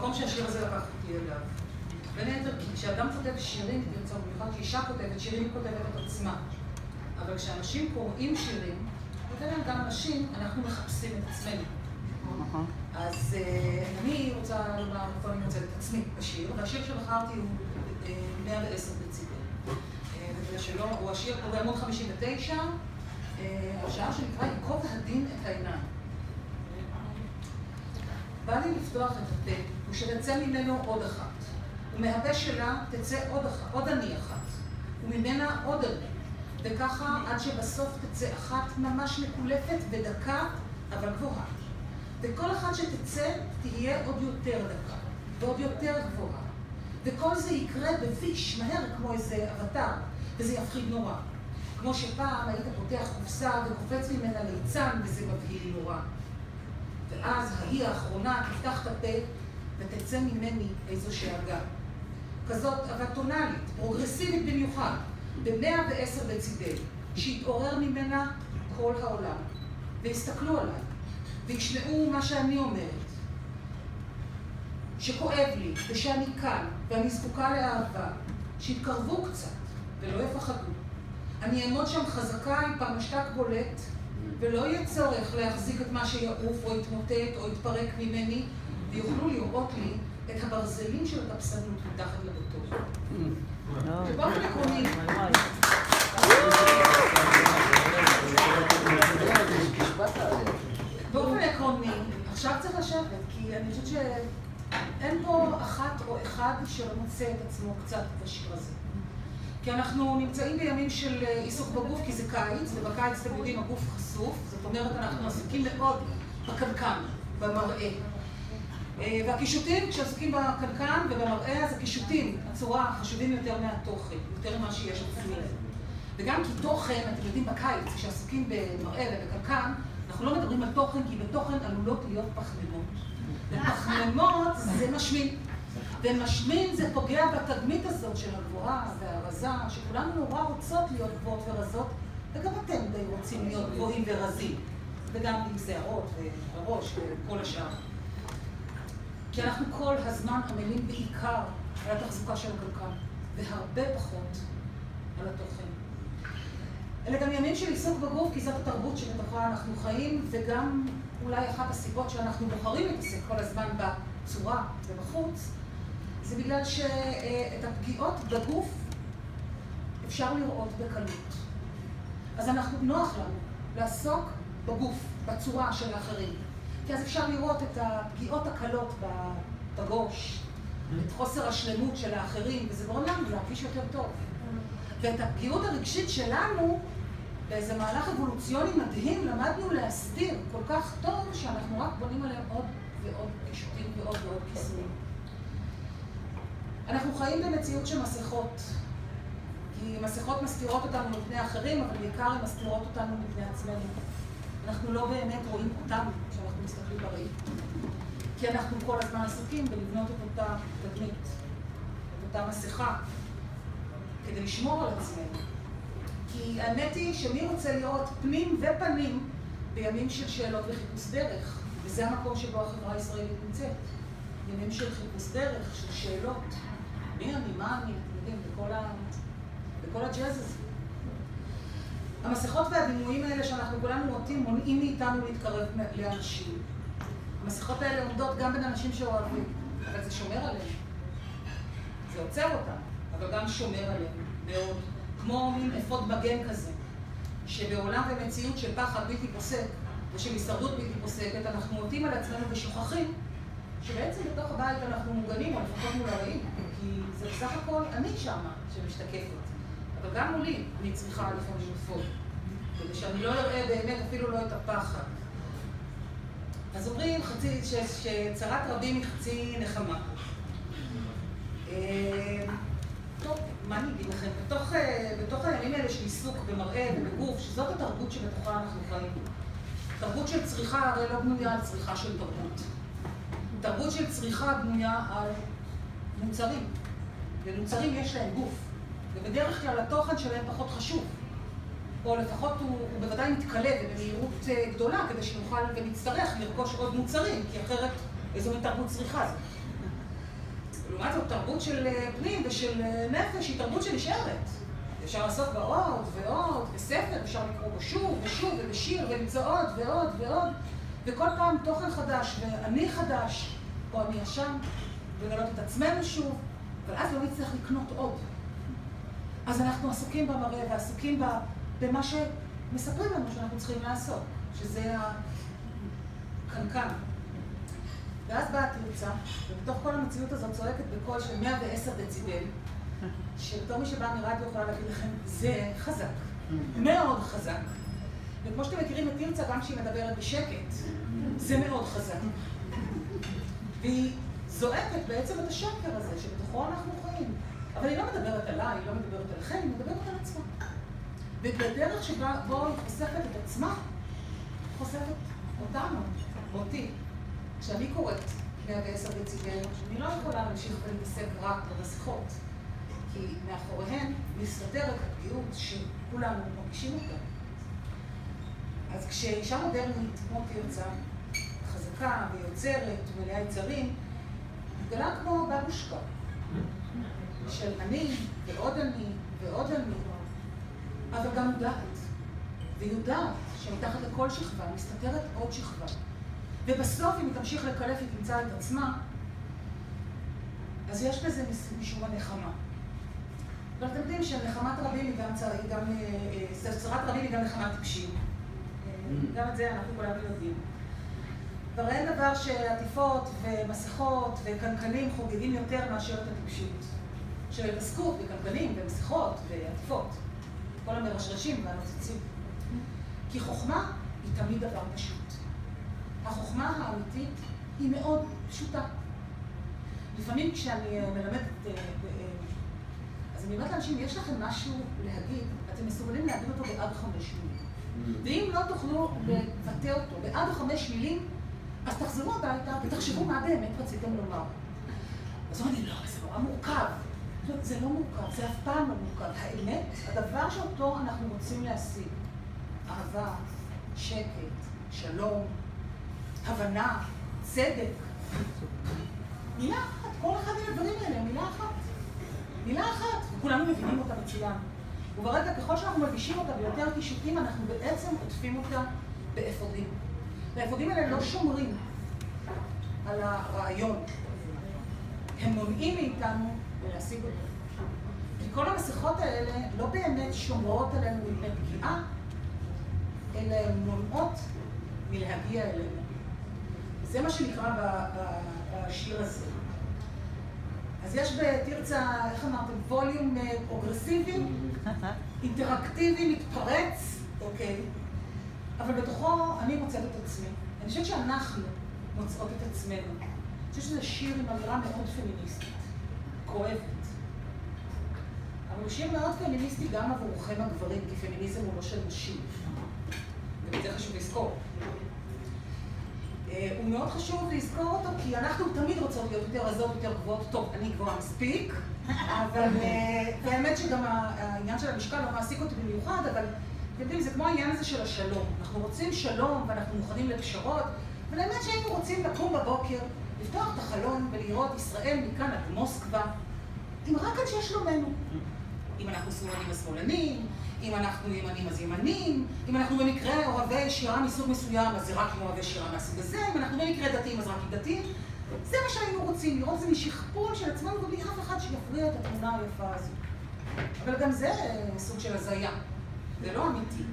המקום שהשיר הזה לקח אותי אליו. בין היתר, כי כשאדם כותב שירים, במיוחד כשאישה כותבת, שירים היא כותבת את עצמה. אבל כשאנשים קוראים שירים, ובין גם אנשים, אנחנו מחפשים את עצמנו. אז אני רוצה לומר איפה אני מוצאת את עצמי בשיר, והשיר שבחרתי הוא 110 דציבל. ושלו, הוא השיר, הוא בעמוד 59, השעה שנקרא ייקוב הדין את העיניים. בא לי לפתוח את הפה, ושתצא ממנו עוד אחת, ומהפה שלה תצא עוד אני אחת, וממנה עוד אני, וככה עד שבסוף תצא אחת ממש מקולפת ודקה, אבל גבוהה. וכל אחת שתצא תהיה עוד יותר דקה, ועוד יותר גבוהה. וכל זה יקרה בביש, מהר כמו איזה אבטר, וזה יפחיד נורא. כמו שפעם היית פותח קופסה וקופץ ממנה ליצן, וזה מבהיל נורא. ואז ההיא האחרונה תפתח את הפה ותצא ממני איזו שאגה. כזאת אבטונלית, פרוגרסיבית במיוחד, ב-110 דציבל, שיתעורר ממנה כל העולם. ויסתכלו עליי, וישמעו מה שאני אומרת. שכואב לי, ושאני כאן, ואני זקוקה לאהבה. שיתקרבו קצת, ולא יפחדו. אני אעמוד שם חזקה עם פרמשתק בולט, ולא יהיה צורך להחזיק את מה שיעוף או יתמוטט או יתפרק ממני, ויוכלו לראות לי את הברזלים של התפסנות מתחת לבטוח. ובאופן עקרוני, באופן עקרוני, עכשיו צריך לשבת, כי אני חושבת שאין פה אחת או אחד שלא מוצא את עצמו קצת בשיר הזה. כי אנחנו נמצאים בימים של עיסוק בגוף, כי זה קיץ, ובקיץ אתם יודעים, הגוף חשוף, זאת אומרת, אנחנו עסוקים מאוד בקנקן, במראה. והקישוטים, כשעסוקים בקנקן ובמראה, אז הקישוטים, הצורה, חשובים יותר מהתוכן, יותר ממה שיש בפנים. וגם כי תוכן, אתם יודעים, בקיץ, כשעסוקים במראה ובקנקן, אנחנו לא מדברים על תוכן, כי בתוכן עלולות להיות פחמימות. ופחמימות זה משמין. ומשמין זה פוגע בתדמית הזאת של הגבוהה והרזה, שכולנו נורא רוצות להיות גבוהות ורזות, וגם אתם די רוצים להיות גבוהים ורזים, וגם עם שערות וראש וכל השאר. כי אנחנו כל הזמן עמלים בעיקר על התחזוקה של הקנקן, והרבה פחות על התוכן. אלה גם ימים של עיסוק בגוף, כי זאת התרבות שבתוכה אנחנו חיים, וגם אולי אחת הסיבות שאנחנו בוחרים להתעסק כל הזמן בצורה ובחוץ, זה בגלל שאת הפגיעות בגוף אפשר לראות בקלות. אז נוח לנו לעסוק בגוף, בצורה של האחרים. כי אז אפשר לראות את הפגיעות הקלות בראש, את חוסר השלמות של האחרים, וזה גורם לנו להרגיש יותר טוב. ואת הפגיעות הרגשית שלנו, באיזה מהלך אבולוציוני מדהים, למדנו להסתיר כל כך טוב, שאנחנו רק בונים עליהם עוד ועוד קישוטים ועוד ועוד כיסויים. אנחנו חיים במציאות של מסכות, כי מסכות מסתירות אותנו מפני אחרים, אבל בעיקר הן מסתירות אותנו מפני עצמנו. אנחנו לא באמת רואים אותנו כשאנחנו מסתכלים בראי. כי אנחנו כל הזמן עסוקים בלבנות את אותה תדמית, את אותה מסכה, כדי לשמור על עצמנו. כי האמת היא שמי רוצה לראות פנים ופנים בימים של שאלות וחיפוש דרך, וזה המקום שבו החברה הישראלית נמצאת. ימים של חיפוש דרך, של שאלות. מי אני, מה אני, אתם יודעים, בכל הג'אז הזה. המסכות והדימויים האלה שאנחנו כולנו עוטים מונעים מאיתנו להתקרב לאנשים. המסכות האלה עומדות גם בין אנשים שאוהבים, אבל זה שומר עליהם. זה עוצר אותם, אבל גם שומר עליהם מאוד. כמו מין אפוד מגן כזה, שבעולם ומציאות של פחד בלתי פוסק ושל הישרדות בלתי פוסקת, אנחנו עוטים על עצמנו ושוכחים שבעצם בתוך הבית אנחנו מוגנים, או לפחות מול הרעים, כי זה בסך הכל אני שמה שמשתקפת. אבל גם מולי אני צריכה לפעמים לפעול, כדי שאני לא אראה באמת אפילו לא את הפחד. אז אומרים שצרת רבים היא חצי נחמה. טוב, מה אני אגיד לכם? בתוך הימים האלה של עיסוק במראה ובגוף, שזאת התרבות שבתוכה אנחנו חיים. תרבות של צריכה הרי לא בנויה על צריכה של תרבות. תרבות של צריכה בנויה על מוצרים. ומוצרים יש להם גוף. ובדרך כלל התוכן שלהם פחות חשוב. או לפחות הוא בוודאי מתקלה ובמהירות גדולה, כדי שנוכל ונצטרך לרכוש עוד מוצרים, כי אחרת איזו מתרבות צריכה זאת. ולעומת זאת, תרבות של פנים ושל נפש היא תרבות שנשארת. אפשר לעשות בה עוד ועוד, בספר אפשר לקרוא בו שוב ושוב ובשיר ולמצוא עוד ועוד ועוד, וכל פעם תוכן חדש ואני חדש, או אני ישן, ולגלות את עצמנו שוב, אבל אז לא נצטרך לקנות עוד. אז אנחנו עסוקים במראה ועסוקים במה שמספרים לנו שאנחנו צריכים לעשות, שזה הקנקן. ואז באה התרצה, ובתוך כל המציאות הזאת צועקת בקול של 110 דציבל, שבתור מי שבא מרדיו יכולה להגיד לכם, זה חזק, מאוד חזק. וכמו שאתם מכירים את תרצה, גם כשהיא מדברת בשקט, זה מאוד חזק. והיא זועקת בעצם את השקר הזה, שבתוכו אנחנו חיים. אבל היא לא מדברת עליי, היא לא מדברת עליכם, היא מדברת על עצמה. ובדרך שבה בו היא חושפת את עצמה, חושפת אותנו, אותי. כשאני קוראת 110 דציבל, אני לא יכולה להמשיך ולהתעסק רק במסכות, כי מאחוריהן מסתתרת הפגיעות שכולנו מרגישים אותה. אז כשאישה מודרנית כמו תרצה, חזקה ויוצרת ומלאה יצרים, גדלה כמו בבושקה, של אני ועוד אני ועוד אני, אבל גם יודעת, ויודעת שמתחת לכל שכבה מסתתרת עוד שכבה. ובסוף, אם היא תמשיך לקלף, היא תמצא את עצמה, אז יש בזה משום הנחמה. אבל אתם יודעים שנחמת רבים היא גם, צרת רבים היא גם נחמת טיפשים. גם את זה אנחנו כולנו יודעים. כבר אין דבר שעטיפות ומסכות וקנקנים חוגגים יותר מאשר את הטיפשיות. של התעסקות בקנקנים ומסכות ועטיפות. כל המרשרשים והנוצצים. כי חוכמה היא תמיד דבר פשוט. החוכמה האמיתית היא מאוד פשוטה. לפעמים כשאני מלמדת, אז אני אומרת לאנשים, יש לכם משהו להגיד, אתם מסוגלים להגיד אותו בעד 5 מילים. ואם לא תוכלו לבטא אותו בעד 5 מילים, אז תחזרו הביתה ותחשבו מה באמת רציתם לומר. אז אני לא, זה נורא מורכב. זה לא מורכב, זה אף פעם לא מורכב. האמת, הדבר שאותו אנחנו רוצים להשיג, אהבה, שקט, שלום, הבנה, צדק. מילה אחת, כל אחד מהדברים האלה, מילה אחת. מילה אחת, וכולנו מבינים אותה מצוין. וברגע, ככל שאנחנו מבישים אותה ביותר קישוטים, אנחנו בעצם עוטפים אותה באפודים. והאפודים האלה לא שומרים על הרעיון. הם מונעים מאיתנו להשיג אותו. כי כל המסכות האלה לא באמת שומרות עלינו מפני פגיעה, אלא הן מונעות מלהגיע אלינו. זה מה שנקרא בשיר הזה. אז יש בתרצה, איך אמרתם, ווליום פרוגרסיבי, אינטראקטיבי, מתפרץ, אוקיי? אבל בתוכו אני מוצאת את עצמי. אני חושבת שאנחנו מוצאות את עצמנו. אני חושבת שזה שיר עם אמירה מאוד פמיניסטית, כואבת. אבל הוא שיר מאוד פמיניסטי גם עבורכם הגברים, כי פמיניזם הוא לא של נשים. ואת זה חשוב לזכור. הוא מאוד חשוב לזכור אותו, כי אנחנו תמיד רוצות להיות יותר רזות, יותר גבוהות. טוב, אני גבוהה מספיק, אבל באמת שגם העניין של המשקל לא מעסיק אותי במיוחד, אבל אתם יודעים, זה כמו העניין הזה של השלום. אנחנו רוצים שלום ואנחנו מוכנים לפשרות, אבל האמת שהיינו רוצים לקום בבוקר, לפתוח את החלון ולראות ישראל מכאן עד מוסקבה, עם רק אנשי שלומנו. אם אנחנו שמאלנים אז שמאלנים, אם אנחנו ימנים אז ימנים, אם אנחנו במקרה אוהבי שירה מסוג מסוים, אז זה רק עם אוהבי שירה מהסוג הזה, אם אנחנו במקרה דתיים אז רק עם דתיים. זה מה שהיינו רוצים, לראות זה משכפול של עצמנו ובלי אף אחד שיפריע את התמונה היפה הזו. אבל גם זה סוג של הזיה, זה לא אמיתי.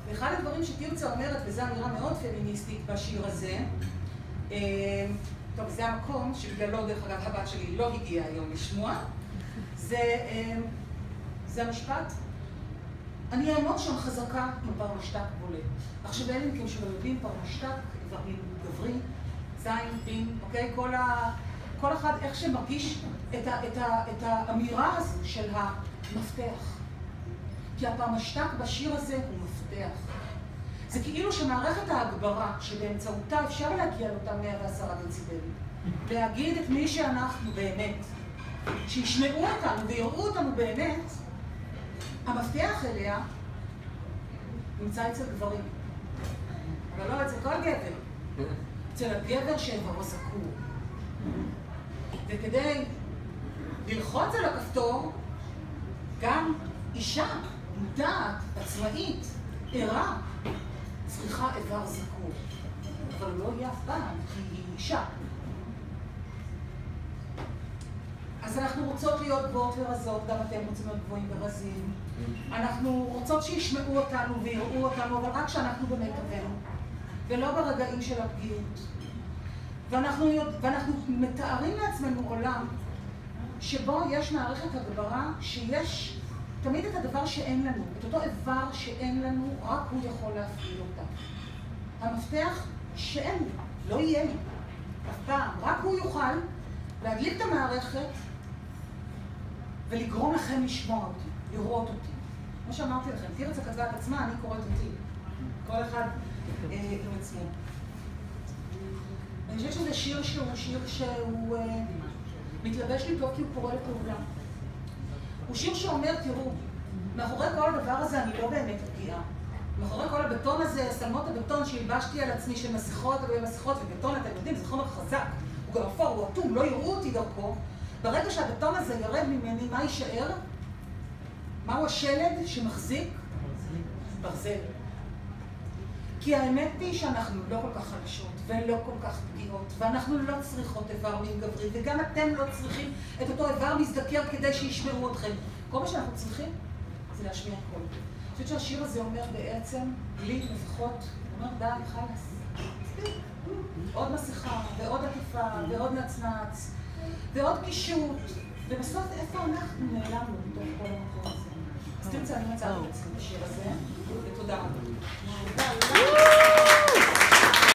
ואחד הדברים שתרצה אומרת, וזו אמירה מאוד פמיניסטית בשיר הזה, טוב, זה המקום שבגללו, דרך אגב, הבת שלי לא הגיעה היום לשמוע, זה המשפט, אני אעמוד שם חזקה עם פרמשתק בולט. עכשיו אלה מכם שלא יודעים, פרמשתק, גברי, זין, פין, אוקיי? כל אחד איך שמרגיש את האמירה הזו של המפתח. כי הפרמשתק בשיר הזה הוא מפתח. זה כאילו שמערכת ההגברה שבאמצעותה אפשר להגיע לאותם 110 דציבלים, להגיד את מי שאנחנו באמת, שישמעו אותנו ויראו אותנו באמת, המפתח אליה נמצא אצל גברים, אבל לא אצל כל גבר, אצל הגבר שעברו זקור. וכדי ללחוץ על הכפתור, גם אישה מודעת, עצמאית, ערה, צריכה איבר זכור. אבל לא יהיה אף פעם, כי היא אישה. אז אנחנו רוצות להיות גבוהות ורזות, גם אתם רוצים להיות גבוהים ורזים. אנחנו רוצות שישמעו אותנו ויראו אותנו, אבל רק כשאנחנו במיטבנו, ולא ברגעים של הפגיעות. ואנחנו מתארים לעצמנו עולם שבו יש מערכת הגברה שיש תמיד את הדבר שאין לנו, את אותו איבר שאין לנו, רק הוא יכול להפעיל אותה. המפתח שאין, לא יהיה לי, אף פעם, רק הוא יוכל להדליק את המערכת ולגרום לכם לשמוע אותי, לראות אותי. כמו שאמרתי לכם, תירצה כתבה את עצמה, אני קוראת אותי. כל אחד עם עצמו. אני חושבת שזה שיר שהוא מתלבש לי טוב כי הוא קורא לפעולה. הוא שיר שאומר, תראו, מאחורי כל הדבר הזה אני לא באמת פגיעה. מאחורי כל הבטון הזה, סלמות הבטון שהלבשתי על עצמי של מסכות ובטון, אתם יודעים, זה חומר חזק. הוא גם אפור, הוא אטום, לא יראו אותי דרכו. ברגע שהבטון הזה ירד ממני, מה יישאר? מהו השלד שמחזיק? ברזל. כי האמת היא שאנחנו לא כל כך חלשות ולא כל כך פגיעות, ואנחנו לא צריכות איבר מין גברי, וגם אתם לא צריכים את אותו איבר מזדקר כדי שישמעו אתכם. כל מה שאנחנו צריכים זה להשמיע קול. אני חושבת שהשיר הזה אומר בעצם, לי לפחות, הוא אומר די, חלאס. עוד מסכה, ועוד עטיפה, ועוד נצנץ, ועוד קישוט, ובסוף איפה אנחנו נעלמנו בתוך כל המקום הזה. אז תרצה, אני מצאתי את עצמי בשיר הזה, ותודה רבה.